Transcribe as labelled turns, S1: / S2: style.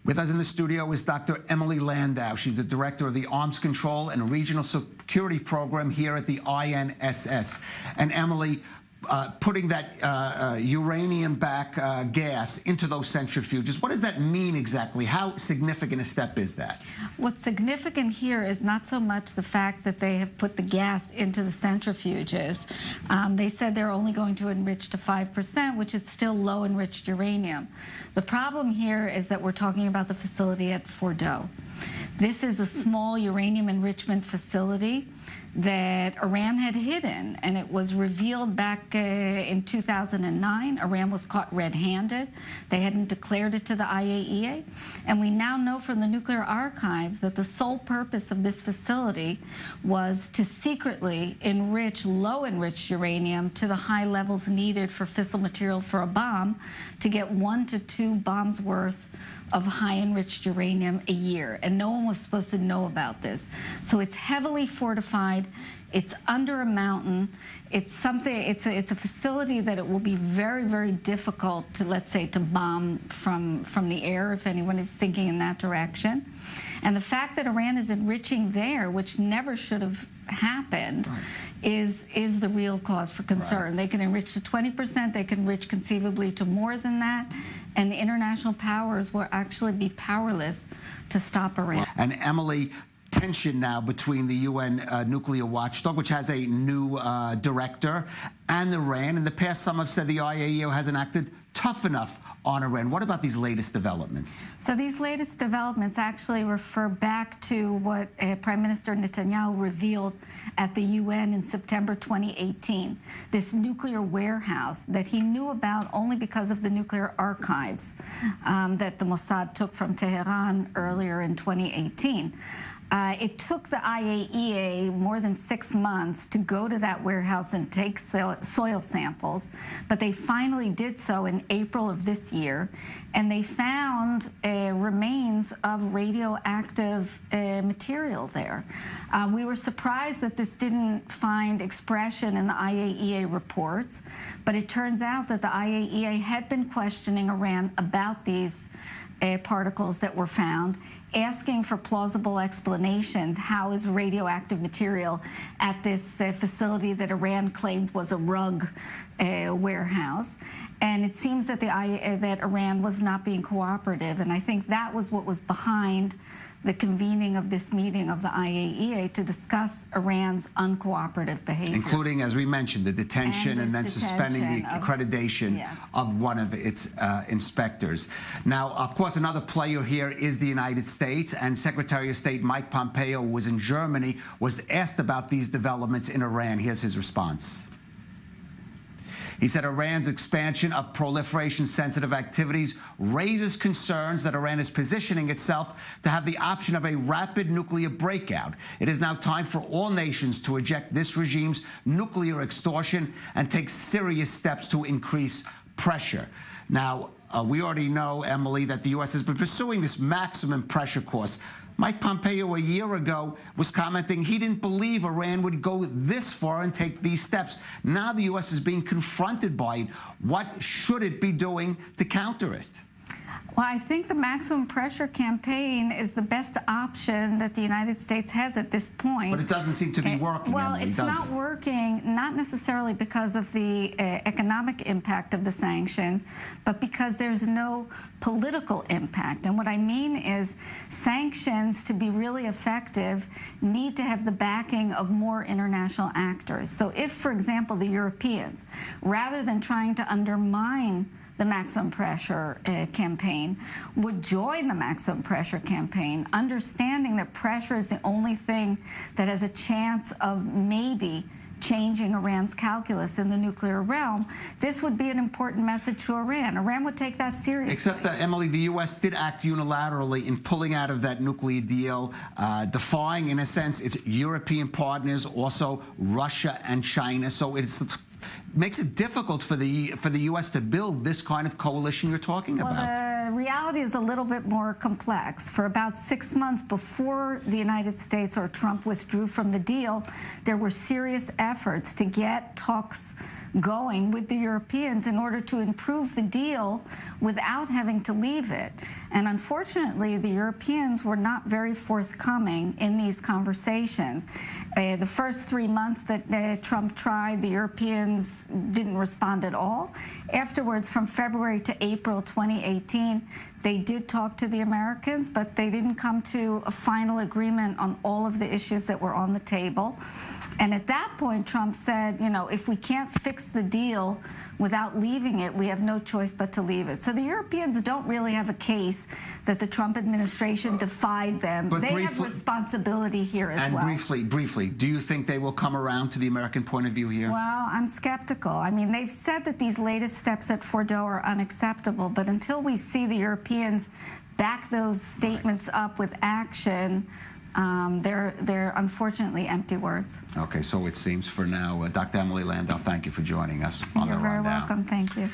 S1: With us in the studio is Dr. Emily Landau. She's the director of the Arms Control and Regional Security Program here at the INSS. And Emily, putting that uranium-backed gas into those centrifuges, what does that mean exactly? How significant a step is that?
S2: What's significant here is not so much the fact that they have put the gas into the centrifuges. They said they're only going to enrich to 5%, which is still low enriched uranium. The problem here is that we're talking about the facility at Fordo. This is a small uranium enrichment facility that Iran had hidden, and it was revealed back in 2009. Iran was caught red-handed. They hadn't declared it to the IAEA. And we now know from the nuclear archives that the sole purpose of this facility was to secretly enrich low-enriched uranium to the high levels needed for fissile material for a bomb to get 1 to 2 bombs worth of high-enriched uranium a year, and no one was supposed to know about this. So it's heavily fortified. It's under a mountain. It's something. It's a facility that it will be very, very difficult to, let's say, to bomb from the air if anyone is thinking in that direction. And the fact that Iran is enriching there, which never should have happened, is the real cause for concern. They can enrich to 20%. They can enrich conceivably to more than that. And the international powers will actually be powerless to stop Iran.
S1: And Emily, tension now between the UN nuclear watchdog, which has a new director, and Iran. In the past, some have said the IAEA hasn't acted tough enough on Iran. What about these latest developments?
S2: So these latest developments actually refer back to what Prime Minister Netanyahu revealed at the UN in September 2018, this nuclear warehouse that he knew about only because of the nuclear archives that the Mossad took from Tehran earlier in 2018. It took the IAEA more than 6 months to go to that warehouse and take soil samples, but they finally did so in April of this year, and they found remains of radioactive material there. We were surprised that this didn't find expression in the IAEA reports, but it turns out that the IAEA had been questioning Iran about these particles that were found, asking for plausible explanations. How is radioactive material at this facility that Iran claimed was a rug warehouse? And it seems that that Iran was not being cooperative, and I think that was what was behind the convening of this meeting of the IAEA to discuss Iran's uncooperative behavior.
S1: Including, as we mentioned, the detention and then suspending the accreditation of one of its inspectors. Now, of course, another player here is the United States, and Secretary of State Mike Pompeo was in Germany, was asked about these developments in Iran. Here's his response. He said Iran's expansion of proliferation-sensitive activities raises concerns that Iran is positioning itself to have the option of a rapid nuclear breakout. It is now time for all nations to reject this regime's nuclear extortion and take serious steps to increase pressure. Now, we already know, Emily, that the U.S. has been pursuing this maximum pressure course. Mike Pompeo a year ago was commenting he didn't believe Iran would go this far and take these steps. Now the U.S. is being confronted by it. What should it be doing to counter it?
S2: Well, I think the maximum pressure campaign is the best option that the United States has at this point.
S1: But it doesn't seem to be working,
S2: Well,
S1: Emily,
S2: it's not working, not necessarily because of the economic impact of the sanctions, but because there's no political impact. And what I mean is sanctions, to be really effective, need to have the backing of more international actors. So if, for example, the Europeans, rather than trying to undermine the maximum pressure campaign, would join the maximum pressure campaign, understanding that pressure is the only thing that has a chance of maybe changing Iran's calculus in the nuclear realm, this would be an important message to Iran. Iran would take that seriously.
S1: Except that, Emily, the U.S. did act unilaterally in pulling out of that nuclear deal, defying, in a sense, its European partners, also Russia and China. So it's makes it difficult for the U.S. to build this kind of coalition you're talking about.
S2: Well, the reality is a little bit more complex. For about 6 months before the United States or Trump withdrew from the deal, there were serious efforts to get talks going with the Europeans in order to improve the deal without having to leave it. And unfortunately, the Europeans were not very forthcoming in these conversations. The first 3 months that Trump tried, the Europeans didn't respond at all. Afterwards, from February to April 2018, they did talk to the Americans, but they didn't come to a final agreement on all of the issues that were on the table. And at that point, Trump said, you know, if we can't fix the deal without leaving it, we have no choice but to leave it. So the Europeans don't really have a case that the Trump administration defied them. But they have responsibility here as well.
S1: And briefly, do you think they will come around to the American point of view here?
S2: Well, I'm skeptical. I mean, they've said that these latest steps at Fordo are unacceptable, but until we see the Europeans back those statements up with action, they're unfortunately empty words.
S1: Okay, so it seems for now. Dr. Emily Landau, thank you for joining us on The Rundown.
S2: You're very welcome. Thank you.